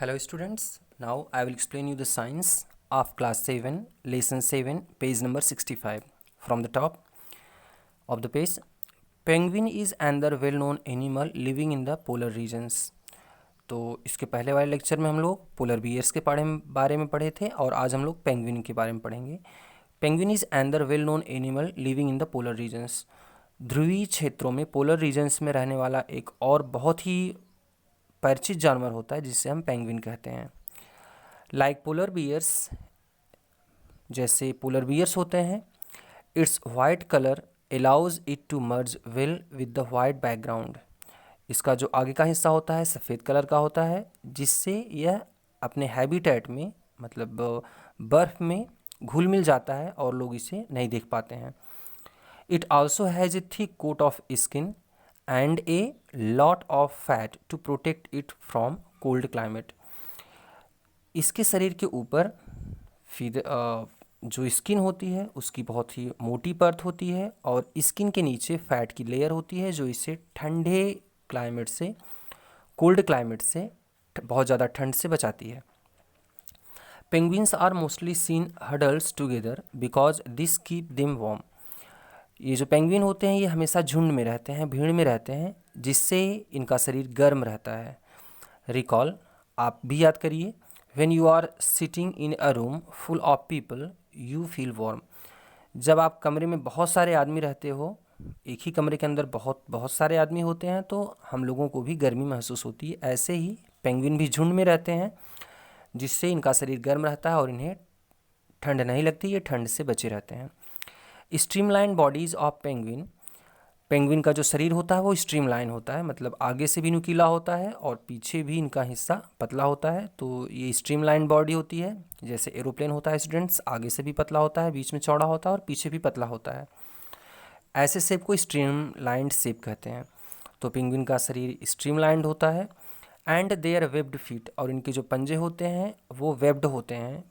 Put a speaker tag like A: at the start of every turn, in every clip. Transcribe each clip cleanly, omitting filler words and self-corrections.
A: Hello students, now I will explain you the science of class 7, lesson 7, page number 65. From the top of the page, penguin is another well-known animal living in the polar regions. तो इसके पहले वाले lecture में हम लोग polar bears के बारे में पढ़े थे और आज हम लोग पेंगुइन के बारे में पढ़ेंगे। Penguin is another well known animal living in the polar regions. ध्रुवीय क्षेत्रों में पोलर रीजन्स में रहने वाला एक और बहुत ही परिचित जानवर होता है जिसे हम पेंगुइन कहते हैं। लाइक पोलर बियर्स, जैसे पोलर बियर्स होते हैं, it's white colour allows it to merge well with the white background. इसका जो आगे का हिस्सा होता है सफ़ेद कलर का होता है, जिससे यह अपने हैबिटेट में मतलब बर्फ़ में घुल मिल जाता है और लोग इसे नहीं देख पाते हैं। It also has a thick coat of skin and a lot of fat to protect it from cold climate. इसके शरीर के ऊपर फिर जो स्किन होती है उसकी बहुत ही मोटी परत होती है और स्किन के नीचे फैट की लेयर होती है जो इसे ठंडे क्लाइमेट से, कोल्ड क्लाइमेट से, बहुत ज़्यादा ठंड से बचाती है। Penguins are mostly seen huddles together because this keep them warm. ये जो पेंगुइन होते हैं ये हमेशा झुंड में रहते हैं, भीड़ में रहते हैं, जिससे इनका शरीर गर्म रहता है। रिकॉल, आप भी याद करिए, when you are sitting in a room full of people you feel warm. जब आप कमरे में बहुत सारे आदमी रहते हो, एक ही कमरे के अंदर बहुत बहुत सारे आदमी होते हैं, तो हम लोगों को भी गर्मी महसूस होती है। ऐसे ही पेंगुइन भी झुंड में रहते हैं, जिससे इनका शरीर गर्म रहता है और इन्हें ठंड नहीं लगती, ये ठंड से बचे रहते हैं। Streamline bodies of penguin, penguin का जो शरीर होता है वो स्ट्रीमलाइन होता है, मतलब आगे से भी नुकीला होता है और पीछे भी इनका हिस्सा पतला होता है। तो ये स्ट्रीमलाइन बॉडी होती है, जैसे एरोप्लेन होता है स्टूडेंट्स, आगे से भी पतला होता है, बीच में चौड़ा होता है और पीछे भी पतला होता है। ऐसे शेप को स्ट्रीमलाइंड शेप कहते हैं। तो पेंगुइन का शरीर स्ट्रीमलाइंड होता है। एंड देयर वेब्ड फीट, और इनके जो पंजे होते हैं वो वेब्ड होते हैं,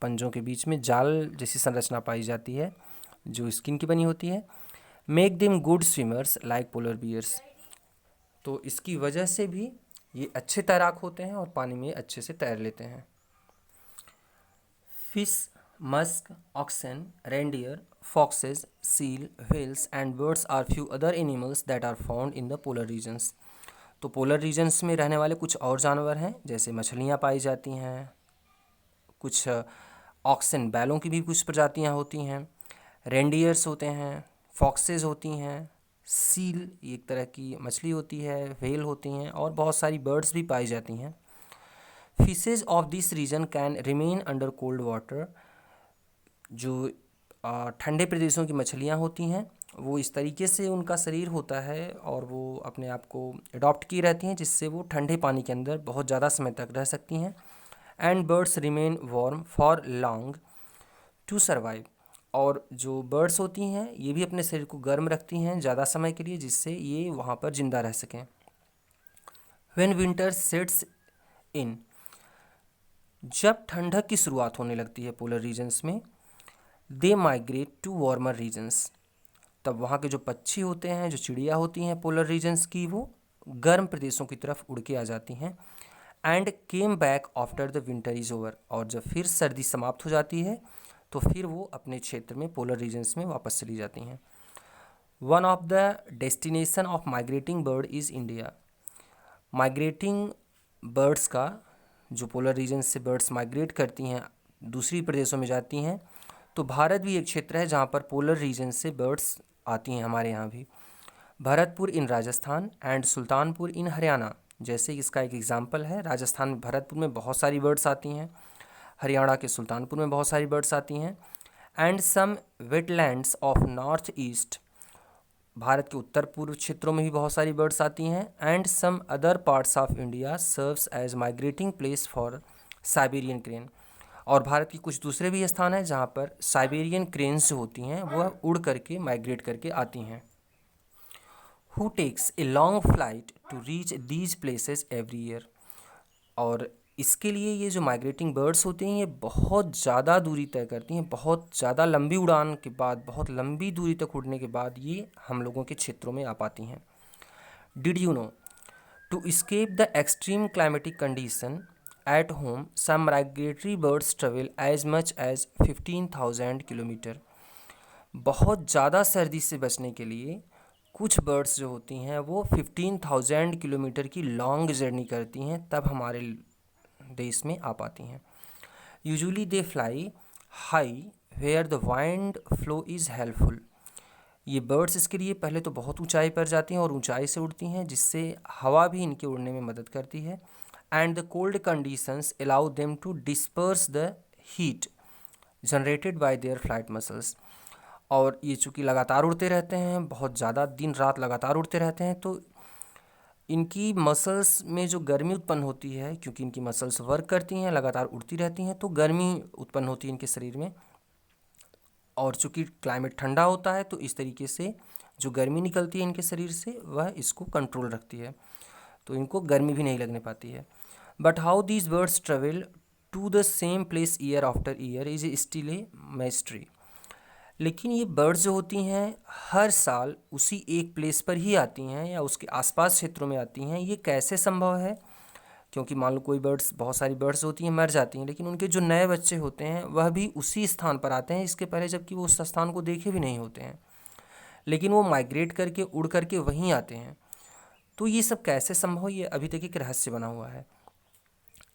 A: पंजों के बीच में जाल जैसी संरचना पाई जाती है जो स्किन की बनी होती है। Make them good swimmers like polar bears, तो इसकी वजह से भी ये अच्छे तैराक होते हैं और पानी में अच्छे से तैर लेते हैं। Fish, musk, oxen, reindeer, foxes, seal, whales and birds are few other animals that are found in the polar regions. तो पोलर रीजन्स में रहने वाले कुछ और जानवर हैं, जैसे मछलियाँ पाई जाती हैं, कुछ ऑक्सन बैलों की भी कुछ प्रजातियाँ होती हैं, रेंडियर्स होते हैं, फॉक्सेस होती हैं, सील एक तरह की मछली होती है, व्हेल होती हैं और बहुत सारी बर्ड्स भी पाई जाती हैं। Fishes of this region can remain under cold water, जो ठंडे प्रदेशों की मछलियाँ होती हैं वो इस तरीके से उनका शरीर होता है और वो अपने आप को अडॉप्ट की रहती हैं, जिससे वो ठंडे पानी के अंदर बहुत ज़्यादा समय तक रह सकती हैं। And birds remain warm for long to survive, और जो बर्ड्स होती हैं ये भी अपने शरीर को गर्म रखती हैं ज़्यादा समय के लिए, जिससे ये वहाँ पर ज़िंदा रह सकें। व्हेन विंटर सेट्स इन, जब ठंडक की शुरुआत होने लगती है पोलर रीजन्स में, they migrate to warmer regions, तब वहाँ के जो पक्षी होते हैं, जो चिड़िया होती हैं पोलर रीजन्स की, वो गर्म प्रदेशों की तरफ उड़ के आ जाती हैं। And came back after the winter is over, और जब फिर सर्दी समाप्त हो जाती है तो फिर वो अपने क्षेत्र में पोलर रीजन्स में वापस चली जाती हैं। One of the destination of migrating bird is India. Migrating birds का, जो पोलर रीजन से बर्ड्स माइग्रेट करती हैं दूसरी प्रदेशों में जाती हैं, तो भारत भी एक क्षेत्र है जहाँ पर पोलर रीजन से बर्ड्स आती हैं हमारे यहाँ भी। भरतपुर इन राजस्थान एंड सुल्तानपुर इन हरियाणा, जैसे इसका एक एग्जांपल है, राजस्थान में भरतपुर में बहुत सारी बर्ड्स आती हैं, हरियाणा के सुल्तानपुर में बहुत सारी बर्ड्स आती हैं। And some wetlands of north east, Bharat के उत्तर पूर्व क्षेत्रों में भी बहुत सारी बर्ड्स आती हैं। And some other parts of India serves as migrating place for Siberian crane, और भारत की कुछ दूसरे भी स्थान हैं जहाँ पर साइबेरियन क्रेन्स जो होती हैं वह उड़ करके माइग्रेट करके आती हैं। Who takes a long flight to reach these places every year, और इसके लिए ये जो माइग्रेटिंग बर्ड्स होती हैं ये बहुत ज़्यादा दूरी तय करती हैं, बहुत ज़्यादा लंबी उड़ान के बाद, बहुत लंबी दूरी तक उड़ने के बाद ये हम लोगों के क्षेत्रों में आ पाती हैं। Did you know to escape the extreme climatic condition At home, some migratory birds travel as much as 15,000 kilometre. बहुत ज़्यादा सर्दी से बचने के लिए कुछ बर्ड्स जो होती हैं वो 15,000 किलोमीटर की लॉन्ग जर्नी करती हैं, तब हमारे देश में आ पाती हैं। Usually they fly high where the wind flow is helpful. ये बर्ड्स इसके लिए पहले तो बहुत ऊंचाई पर जाती हैं और ऊंचाई से उड़ती हैं, जिससे हवा भी इनके उड़ने में मदद करती है। And the cold conditions allow them to disperse the heat generated by their flight muscles. और ये चूँकि लगातार उड़ते रहते हैं, बहुत ज़्यादा दिन रात लगातार उड़ते रहते हैं, तो इनकी मसल्स में जो गर्मी उत्पन्न होती है, क्योंकि इनकी मसल्स वर्क करती हैं, लगातार उड़ती रहती हैं, तो गर्मी उत्पन्न होती है इनके शरीर में। और चूँकि क्लाइमेट ठंडा होता है, तो इस तरीके से जो गर्मी निकलती है इनके शरीर से वह इसको कंट्रोल रखती है, तो इनको गर्मी भी नहीं लगने पाती है। But how these birds travel to the same place year after year is still a mystery. लेकिन ये बर्ड्स जो होती हैं हर साल उसी एक प्लेस पर ही आती हैं या उसके आसपास क्षेत्रों में आती हैं, ये कैसे संभव है? क्योंकि मान लो कोई बर्ड्स, बहुत सारी बर्ड्स होती हैं मर जाती हैं, लेकिन उनके जो नए बच्चे होते हैं वह भी उसी स्थान पर आते हैं इसके पहले, जबकि वो उस स्थान को देखे भी नहीं होते हैं, लेकिन वो माइग्रेट करके उड़ करके वहीं आते हैं। तो ये सब कैसे संभव, ये अभी तक एक रहस्य बना हुआ है।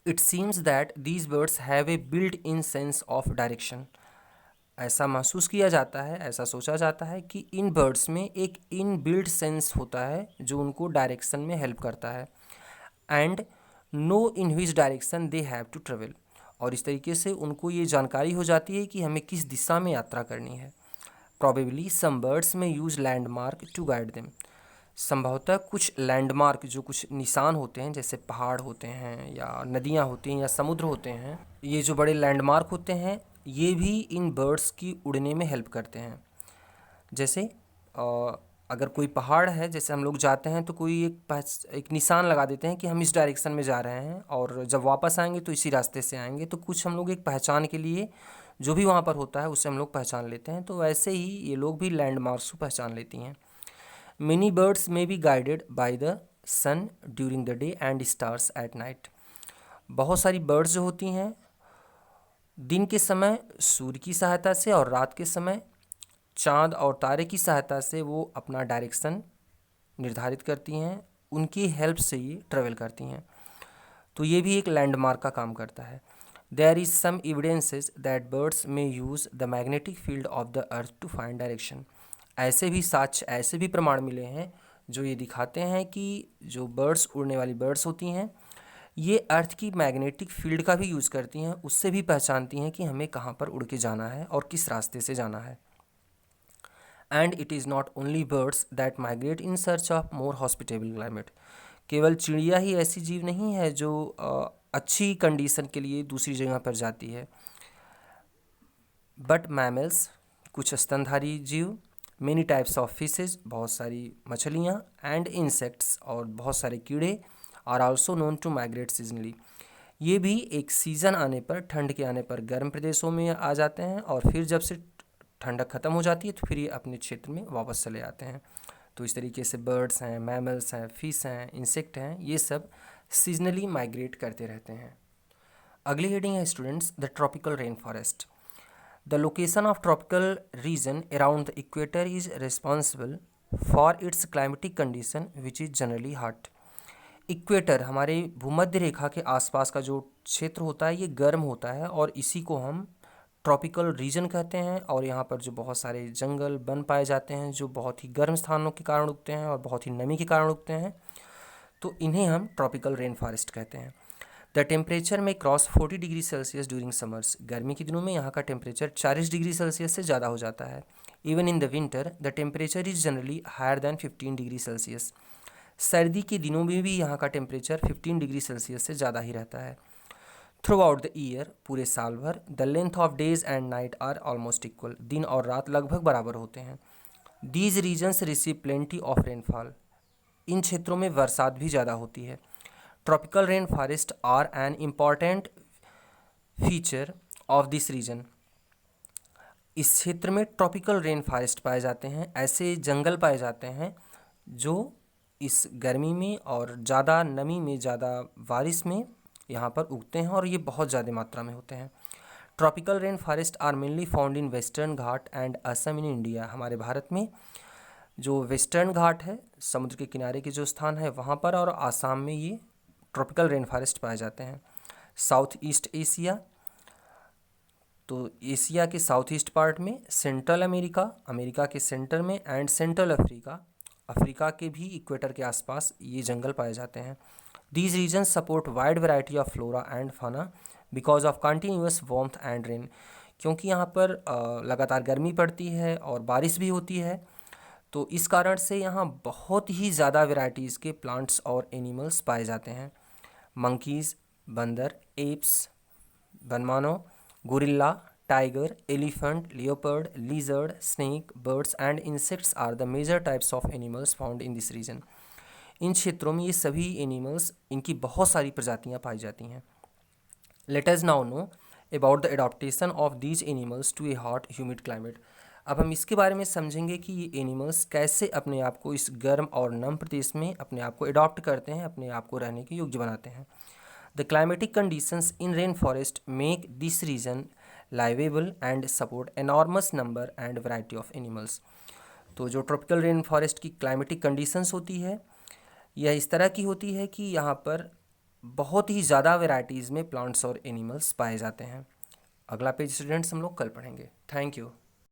A: It seems that these birds have a built in sense of direction. ऐसा महसूस किया जाता है, ऐसा सोचा जाता है कि इन बर्ड्स में एक इन बिल्ट सेंस होता है जो उनको डायरेक्शन में हेल्प करता है। And know in which direction they have to travel. और इस तरीके से उनको ये जानकारी हो जाती है कि हमें किस दिशा में यात्रा करनी है। Probably some birds may use landmark to guide them. संभवतः कुछ लैंडमार्क, जो कुछ निशान होते हैं, जैसे पहाड़ होते हैं या नदियाँ होती हैं या समुद्र होते हैं, ये जो बड़े लैंडमार्क होते हैं ये भी इन बर्ड्स की उड़ने में हेल्प करते हैं। जैसे अगर कोई पहाड़ है, जैसे हम लोग जाते हैं तो कोई एक निशान लगा देते हैं कि हम इस डायरेक्शन में जा रहे हैं और जब वापस आएंगे तो इसी रास्ते से आएंगे, तो कुछ हम लोग एक पहचान के लिए जो भी वहाँ पर होता है उससे हम लोग पहचान लेते हैं। तो वैसे ही ये लोग भी लैंडमार्क्स को पहचान लेती हैं। Many birds may be guided by the sun during the day and stars at night. बहुत सारी बर्ड्स जो होती हैं दिन के समय सूर्य की सहायता से और रात के समय चाँद और तारे की सहायता से वो अपना डायरेक्शन निर्धारित करती हैं, उनकी हेल्प से ये ट्रेवल करती हैं। तो ये भी एक लैंडमार्क का काम करता है। There is some evidences that birds में use the magnetic field of the earth to find direction. ऐसे भी साक्ष्य, ऐसे भी प्रमाण मिले हैं जो ये दिखाते हैं कि जो बर्ड्स, उड़ने वाली बर्ड्स होती हैं, ये अर्थ की मैग्नेटिक फील्ड का भी यूज़ करती हैं, उससे भी पहचानती हैं कि हमें कहाँ पर उड़ के जाना है और किस रास्ते से जाना है। And it is not only birds that migrate in search of more hospitable climate. केवल चिड़िया ही ऐसी जीव नहीं है जो अच्छी कंडीशन के लिए दूसरी जगह पर जाती है। बट मैमल्स, कुछ स्तनधारी जीव, मेनी टाइप्स ऑफ फिशेज, बहुत सारी मछलियाँ, एंड इंसेक्ट्स, और बहुत सारे कीड़े, are also known to migrate seasonally. ये भी एक सीज़न आने पर, ठंड के आने पर गर्म प्रदेशों में आ जाते हैं और फिर जब से ठंडक ख़त्म हो जाती है तो फिर ये अपने क्षेत्र में वापस चले आते हैं। तो इस तरीके से बर्ड्स हैं, मैमल्स हैं, फिश हैं, इंसेक्ट हैं, ये सब सीजनली माइग्रेट करते रहते हैं। अगली हेडिंग है students, the tropical rain forest. The location of tropical region around the equator is responsible for its climatic condition which is generally hot. Equator, हमारे भूमध्य रेखा के आसपास का जो क्षेत्र होता है ये गर्म होता है और इसी को हम ट्रॉपिकल रीजन कहते हैं। और यहाँ पर जो बहुत सारे जंगल वन पाए जाते हैं जो बहुत ही गर्म स्थानों के कारण उगते हैं और बहुत ही नमी के कारण उगते हैं, तो इन्हें हम ट्रॉपिकल रेन फॉरेस्ट कहते हैं। द टेम्परेचर में cross 40 degree Celsius during summers. गर्मी के दिनों में यहाँ का टेम्परेचर 40 डिग्री सेल्सियस से ज़्यादा हो जाता है। Even in the winter the temperature is generally higher than 15 degree Celsius. सर्दी के दिनों में भी यहाँ का टेम्परेचर 15 डिग्री सेल्सियस से ज़्यादा ही रहता है। थ्रू आउट द ईयर, पूरे साल भर, the length of days and night are almost equal. दिन और रात लगभग बराबर होते हैं। These regions receive plenty of rainfall. इन क्षेत्रों में बरसात भी ज़्यादा होती है। Tropical rain forest are an important feature of this region. इस क्षेत्र में ट्रॉपिकल रेन फॉरेस्ट पाए जाते हैं, ऐसे जंगल पाए जाते हैं जो इस गर्मी में और ज़्यादा नमी में, ज़्यादा बारिश में यहाँ पर उगते हैं और ये बहुत ज़्यादा मात्रा में होते हैं। Tropical rain forest are mainly found in western Ghat and Assam in India. हमारे भारत में जो वेस्टर्न घाट है, समुद्र के किनारे के जो स्थान है वहाँ पर, और आसाम में ये ट्रॉपिकल रेन फॉरेस्ट पाए जाते हैं। साउथ ईस्ट एशिया, तो एशिया के साउथ ईस्ट पार्ट में, सेंट्रल अमेरिका, अमेरिका के सेंटर में, एंड सेंट्रल अफ्रीका, अफ्रीका के भी इक्वेटर के आसपास ये जंगल पाए जाते हैं। These region support wide variety of flora and fauna because of continuous warmth and rain. क्योंकि यहाँ पर लगातार गर्मी पड़ती है और बारिश भी होती है, तो इस कारण से यहाँ बहुत ही ज़्यादा वैरायटीज़ के प्लांट्स और एनिमल्स पाए जाते हैं। मंकीज़, बंदर, एप्स, बनमानो, gorilla, tiger, elephant, leopard, lizard, snake, birds and insects are the major types of animals found in this region. इन क्षेत्रों में ये सभी एनिमल्स, इनकी बहुत सारी प्रजातियाँ पाई जाती हैं। Let us now know about the adaptation of these animals to a hot humid climate. अब हम इसके बारे में समझेंगे कि ये एनिमल्स कैसे अपने आप को इस गर्म और नम प्रदेश में अपने आप को एडॉप्ट करते हैं, अपने आप को रहने के योग्य बनाते हैं। The climatic conditions in rain forest make this region liveable and support enormous number and variety of animals. तो जो ट्रॉपिकल रेन फॉरेस्ट की क्लाइमेटिक कंडीशंस होती है, यह इस तरह की होती है कि यहाँ पर बहुत ही ज़्यादा वैरायटीज़ में प्लांट्स और एनिमल्स पाए जाते हैं। अगला पेज स्टूडेंट्स हम लोग कल पढ़ेंगे। Thank you.